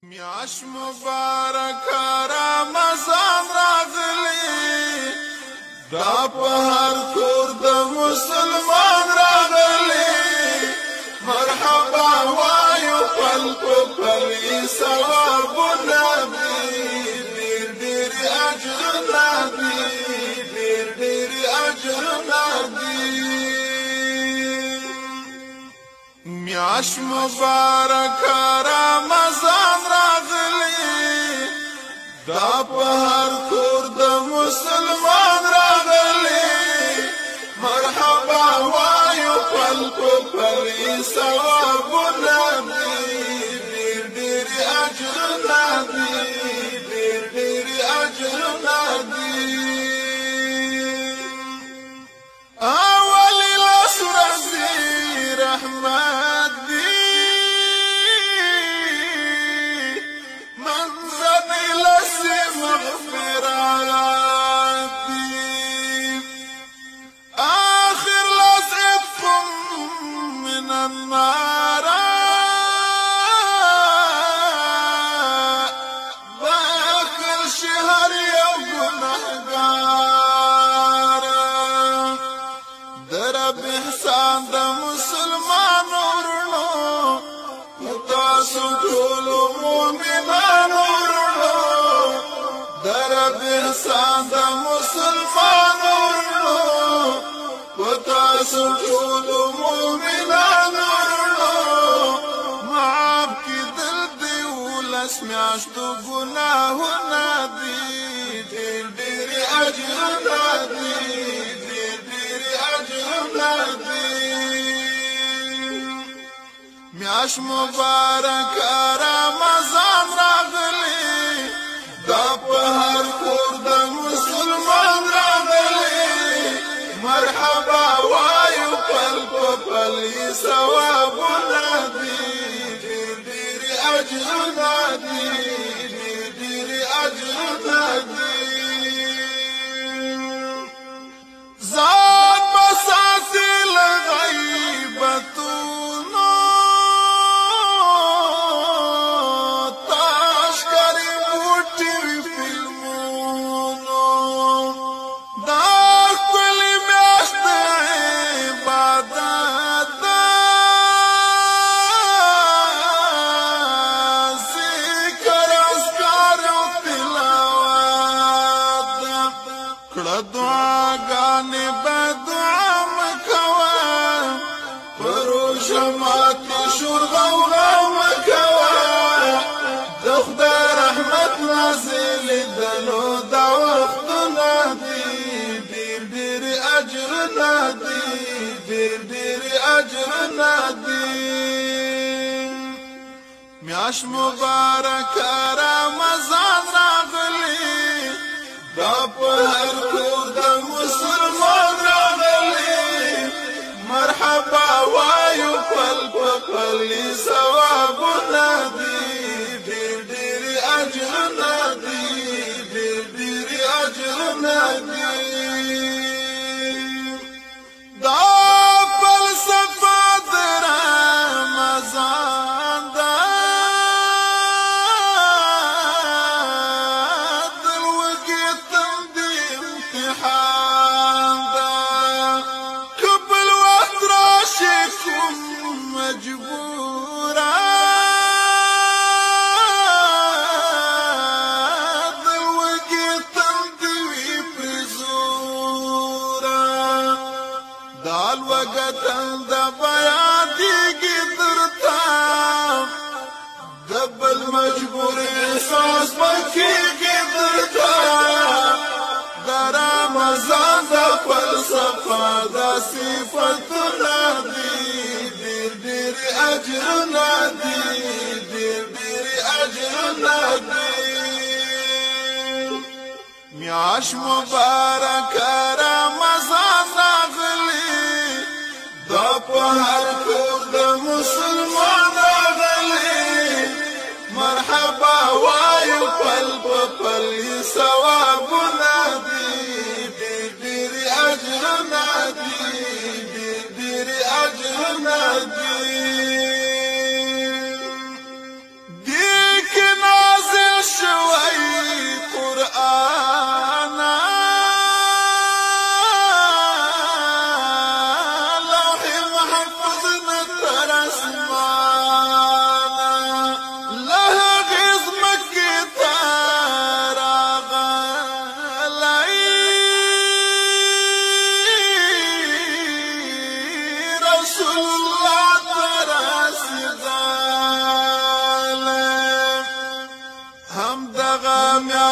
میاش مبارک رمضان راغلی دا په هر کور د مسلمان راغلی مرحبا وایو پل پل ثواب نبی ډیر اجر نبی ډیر اجر نبی میاش مبارک رمضان راغلی دا په هر کور د مسلمان راغلی مرحبا وایو پل پل ثواب نبی ډیر اجر نبی ډیر اجر نبی اولی لسرزی رحمت دی منزل لسی مغفرات دی آخر لسعدكم من النار باخر شهر يوم گناهگار درب احسان د مسلمان ورنو تاسو ټول مومنان ورنو درب احسان د مسلمان ورنو تاسو ټول مومنان ورنو معاف کی دل دی ولس میاشتو گناهونه دي ډیر اجر دي میاش مبارک رمضان راغلی دا په هر کور د مسلمان راغلی مرحبا وایو پل پل ثواب نبی ډیر اجر نبی ډیر اجر نبی ذات بساتی لغیبتونو تاشکری موٹی فلمونو دا کلی میاشت عبادت ذکر اذکار و تلاوت کړه دعاګانې به دعا مکوه پروژه ماتې شور غوغا مکوه د خدای رحمت نازلېدلو دا وختونه دي ډیر اجرونه دي ډیر اجرونه دي میاش مبارک رمضان راغلی دا په هر کور د مسلمان راغلی مرحبا وایو پل پل ثواب نبی ډیر اجر نبی ډیر اجر نبی دا فلسفه د رمضان دا مجبورا دلوگی تندوی پریزورا دال وگتن دا بیادیگی درتا دبل مجبور احساس بکیگی درتا دا رمضان دا فلسفہ دا صفتنا دی ډیر اجر نبی ډیر اجر نبی میاش مبارک رمضان راغلی دا په هر کور د مسلمان راغلی مرحبا وایو پل پل ثواب نبی ډیر اجر نبی ډیر اجر نبی دیکھ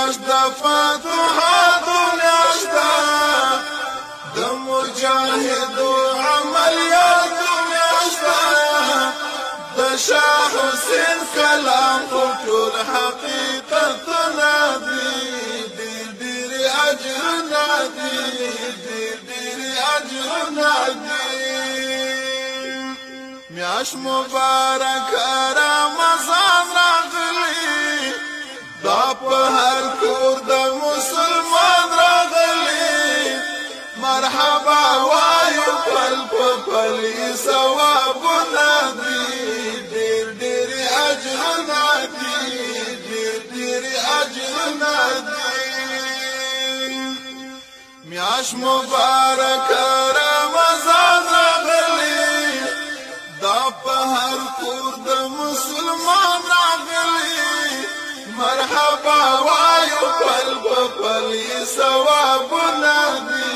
میاشت د فتوحاتو میاشت د مجاهدو عملیاتو میاشت د شاه حسین کلام خو ټول حقیقتونه دي ډېر اجرونه دي ډېر اجرونه دي میاشت مبارکه رمضان راغلی دا په هر کور د مسلمان راغلی مرحبا وایو پل په پل ثوابونه دي ډېر اجرونه دي ډېر اجرونه دي میاشت مبارکه رمضان راغلی دا په هر کور د مسلمان راغلی مرحبا وایو پل په پل ثوابونه دي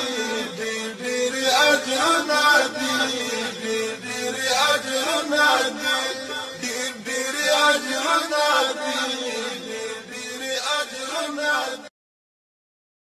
ډېر اجرونه دي ډېر اجرونه دي